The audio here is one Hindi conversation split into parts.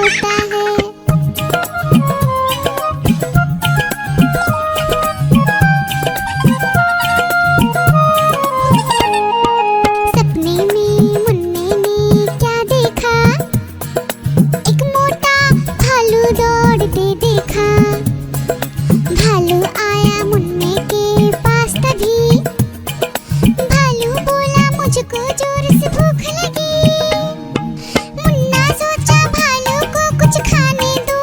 सोता है। सपने में मुन्ने ने क्या देखा, एक मोटा भालू दौड़ते देखा। भालू आया मुन्ने के पास तभी, भालू बोला मुझको जोर से भूख लगी। मुन्ना सोचा भालू को कुछ खाने दो,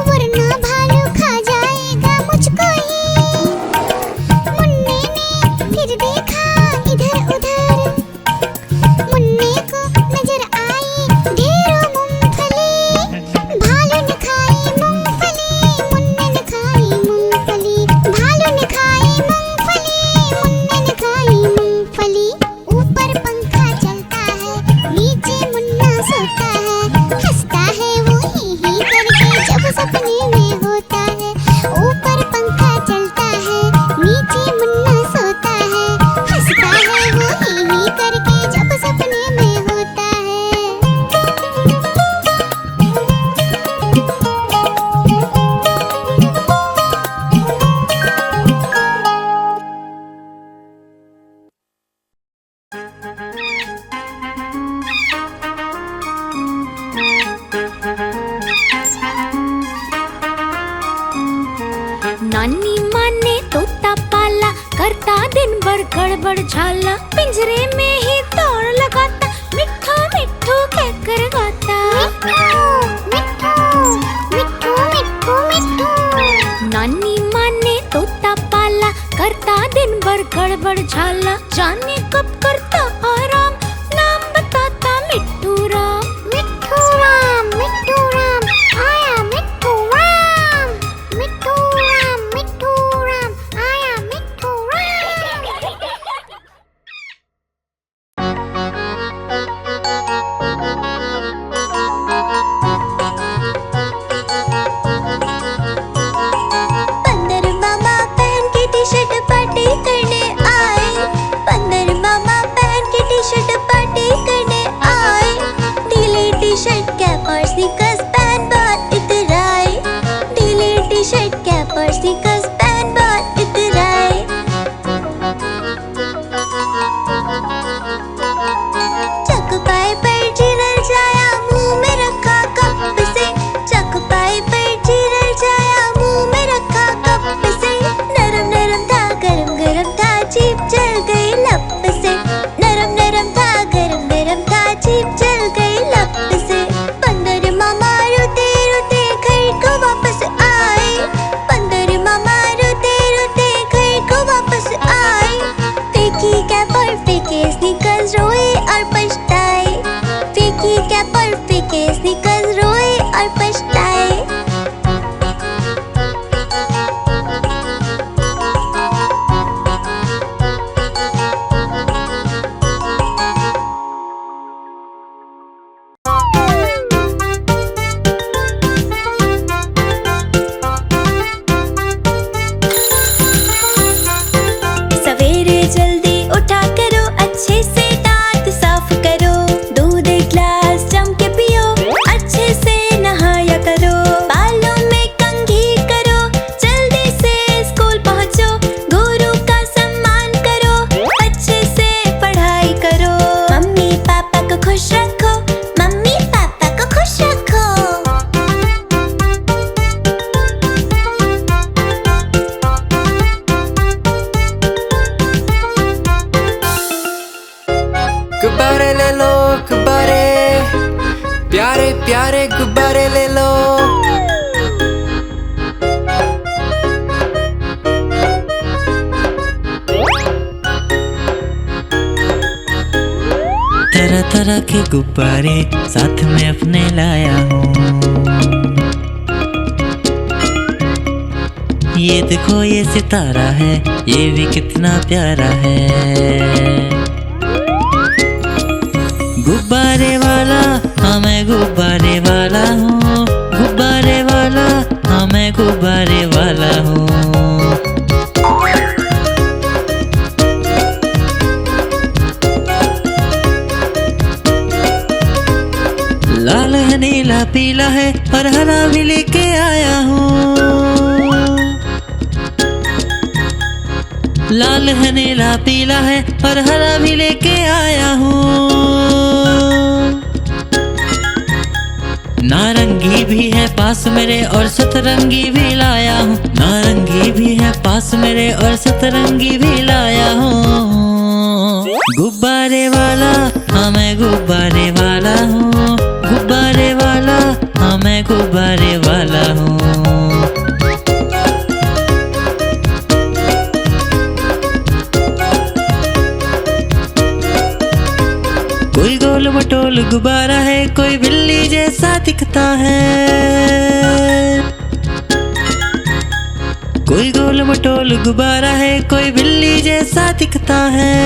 वरना भालू खा जाएगा मुझको ही। मुन्ने ने फिर देखा इधर उधर, मुन्ने को नजर आई ढेरों मूंगफली। भालू ने खाई मूंगफली, मुन्ने ने खाई मूंगफली। भालू ने खाई मूंगफली, मुन्ने ने खाई मूंगफली। ऊपर पंखा चलता है, नीचे मुन्ना सोता है। हंसता है वो ही करके जब सपने में होता है। ऊपर पंखा चलता है, नीचे मुन्ना सोता है। हंसता है वो ही करके जब सपने में होता है। नानी माँ ने तोता पाला, करता दिन भर गड़बड़ झाला। पिंजरे में ही दौड़ लगाता, मिट्ठू मिट्ठू कहकर गाता। मिट्ठू मिट्ठू मिट्ठू मिट्ठू। नानी माँ ने तोता पाला, करता दिन भर गड़बड़ झाला। जाने कब करता आराम, नाम बताता मिट्ठू राम। मिट्ठू राम आया मिट्ठू राम। मिट्ठू राम आया मिट्ठू राम। बंदर मामा पहन के टी-शर्ट पार्टी करने आए। बंदर मामा पहन के टी-शर्ट पार्टी करने आए। ढीली टी-शर्ट कैप और स्नीकर्स पहन बहुत इतराए। ढीली टी-शर्ट कैप और स्नीकर्स पहन बहुत इतराए। चक पाए पर चिरल जाया, मुंह में रखा कप से। चक पाए पर चिरल जाया, मुंह में रखा कप से। नरम नरम था गरम गरम था, जीभ जल गई लप से। नरम नरम था गरम गरम था, जीभ जल गई लप से। बंदर मामा रोते रोते घर को वापस आए। बंदर मामा रोते रोते घर को वापस आए। फेंकी कैप और फेंके स्नीकर्स, रोए और पछताए। फेंकी कैप और फेंके स्नीकर्स, रोए और पछताए। सवेरे जल्दी उठा करो, अच्छे से दांत साफ करो। दूध एक गिलास जम के पियो, अच्छे से नहाया करो। बालों में कंघी करो, जल्दी से स्कूल पहुंचो। गुरु का सम्मान करो, अच्छे से पढ़ाई करो। मम्मी पापा को खुश रखो, मम्मी पापा को खुश रखो। गुब्बारे ले लो गुब्बारे, प्यारे प्यारे गुब्बारे ले लो। तरह तरह के गुब्बारे साथ में अपने लाया हूँ। ये देखो ये सितारा है, ये भी कितना प्यारा है। गुब्बारे वाला हाँ मैं गुब्बारे वाला हूँ। गुब्बारे वाला हाँ मैं गुब्बारे वाला हूँ। लाल है नीला नीला पीला है और हरा भी लेके आया हूँ। लाल है नीला पीला है और हरा भी लेके आया हूँ। नारंगी भी है पास मेरे और सतरंगी भी लाया हूँ। नारंगी भी है पास मेरे और सतरंगी भी लाया हूँ। गुब्बारे वाला हाँ मैं गुब्बारे वाला हूँ। गुब्बारे वाला हाँ मैं गुब्बारे वाला हूँ। कोई गोल मटोल गुब्बारा है, कोई बिल्ली जैसा दिखता है। कोई गोल मटोल गुब्बारा है, कोई बिल्ली जैसा दिखता है।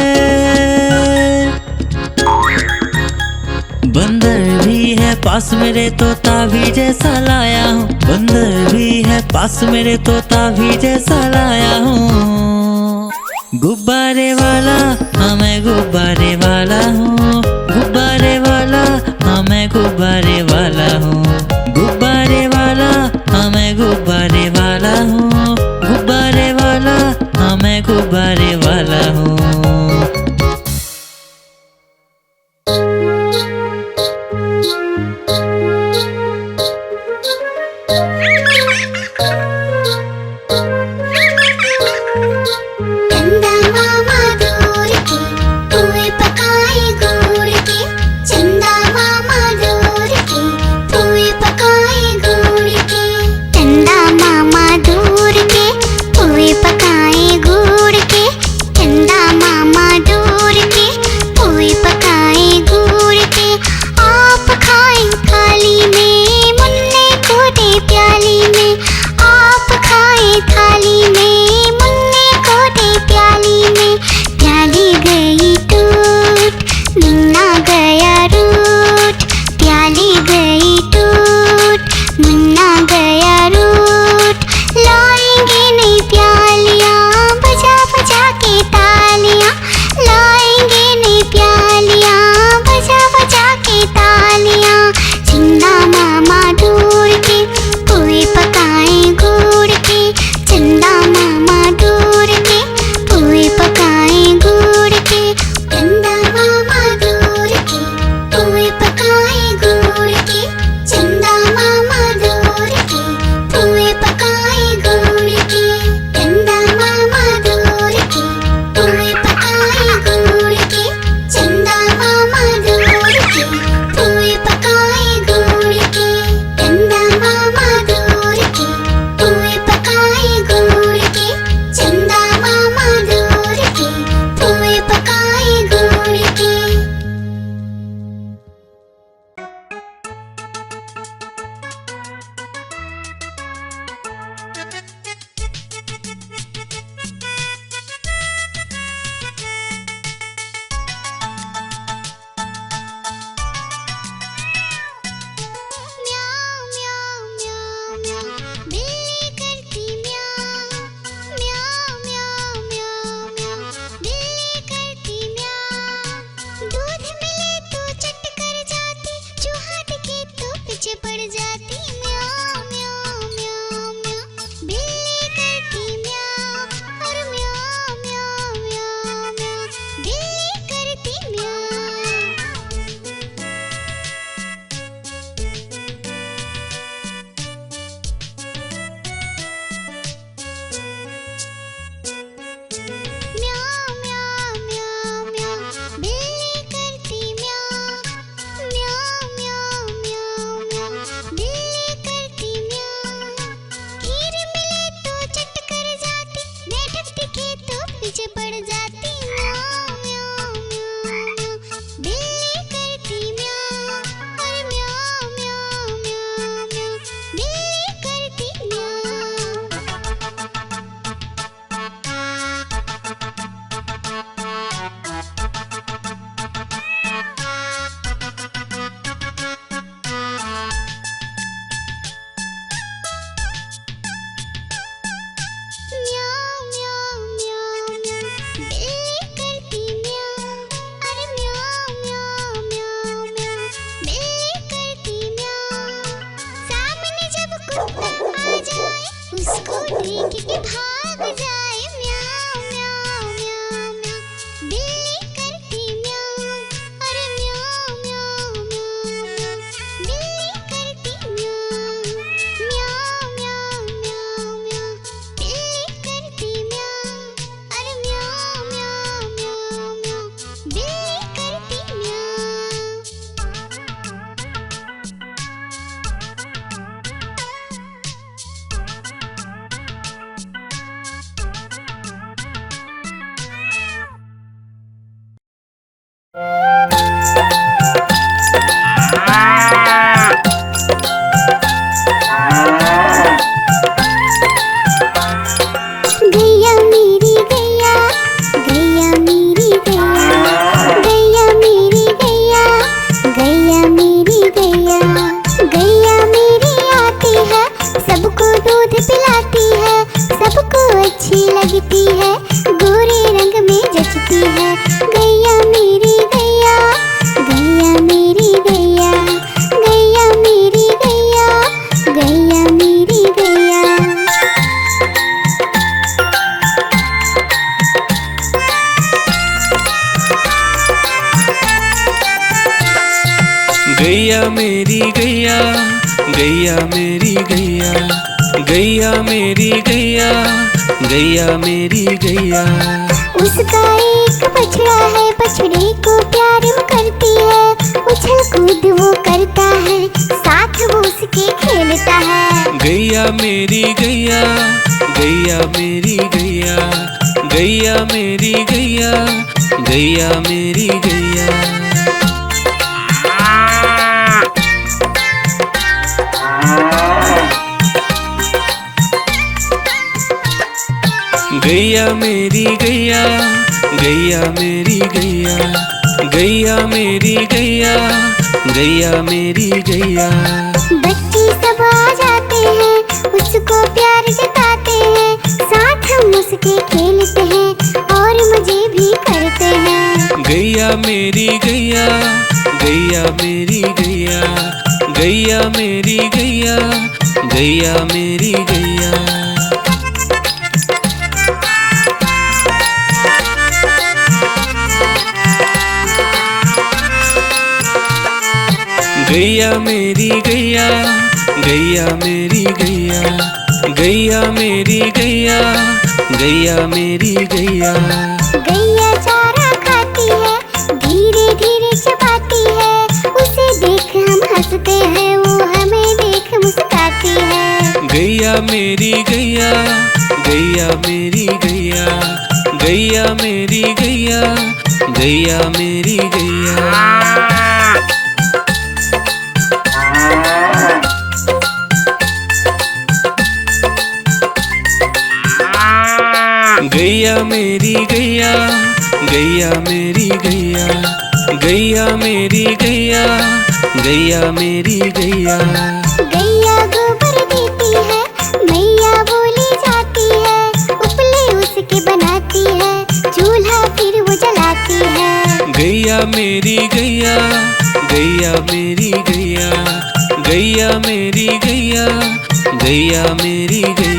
बंदर भी है पास मेरे, तोता भी जैसा लाया हूँ। बंदर भी है पास मेरे, तोता भी जैसा लाया हूँ। गुब्बारे वाला हाँ मैं गुब्बारे वाला हूँ। गुब्बारे वाला हाँ मैं गुब्बारे वाला हूँ। गुब्बारे वाला हाँ मैं गुब्बारे वाला हूँ। गुब्बारे वाला हाँ मैं गुब्बारे वाला हूँ। चंदा मामा दूर के पुए पकाए गुड़ के। चंदा मामा दूर के पुए कि भाग जाए म्याऊं म्याऊं म्याऊं म्याऊं। बिल्ली करती म्याऊं, अरे म्याऊं म्याऊं म्याऊं म्याऊं। बिल्ली करती म्याऊं म्याऊं म्याऊं म्याऊं म्याऊं। बिल्ली करती म्याऊं, अरे म्याऊं म्याऊं म्याऊं म्याऊं। बिल्ली करती म्याऊं। गैया मेरी गैया, गैया मेरी गैया, गैया मेरी गैया, गैया मेरी गैया। गैया मेरी आती है, सबको दूध पिलाती है, सबको अच्छी लगती है, गोरे रंग में जचती है। गैया मेरी गैया, गैया मेरी गैया, गैया मेरी गैया, गैया मेरी गैया। गैया मेरी गैया, गैया मेरी गैया, गैया मेरी गैया, गैया मेरी गैया। उसका एक बछड़ा है, बछड़े को प्यार वो करती है, उछल कूद वो करता है, साथ वो उसके खेलता है। गैया मेरी गैया, गैया मेरी गैया, गैया मेरी गैया, गैया मेरी गैया। गैया मेरी गैया, गैया मेरी गैया, गैया मेरी गैया, गैया मेरी गैया। बच्चे सब आ जाते हैं, उसको प्यार जताते हैं, साथ हम उसके खेलते हैं और मजे भी करते हैं। गैया मेरी गैया, गैया मेरी गैया, गैया मेरी गैया, गैया मेरी गैया। गैया मेरी गैया, गैया मेरी गैया, गैया मेरी गैया, गैया मेरी गैया। गैया चारा खाती है, धीरे धीरे चबाती है, उसे देख हम हंसते हैं, वो हमें देख मुस्कुराती है। गैया मेरी गैया, गैया मेरी गैया, गैया मेरी गैया, गैया मेरी गैया। गैया मेरी गैया, गैया मेरी गैया, गैया मेरी गैया, गैया मेरी गैया। गैया गोबर देती है, मैया बोली जाती है, उपले उसके बनाती है, चूल्हा फिर वो जलाती है। गैया मेरी गैया, गैया मेरी गैया, गैया मेरी गैया, गैया मेरी गैया।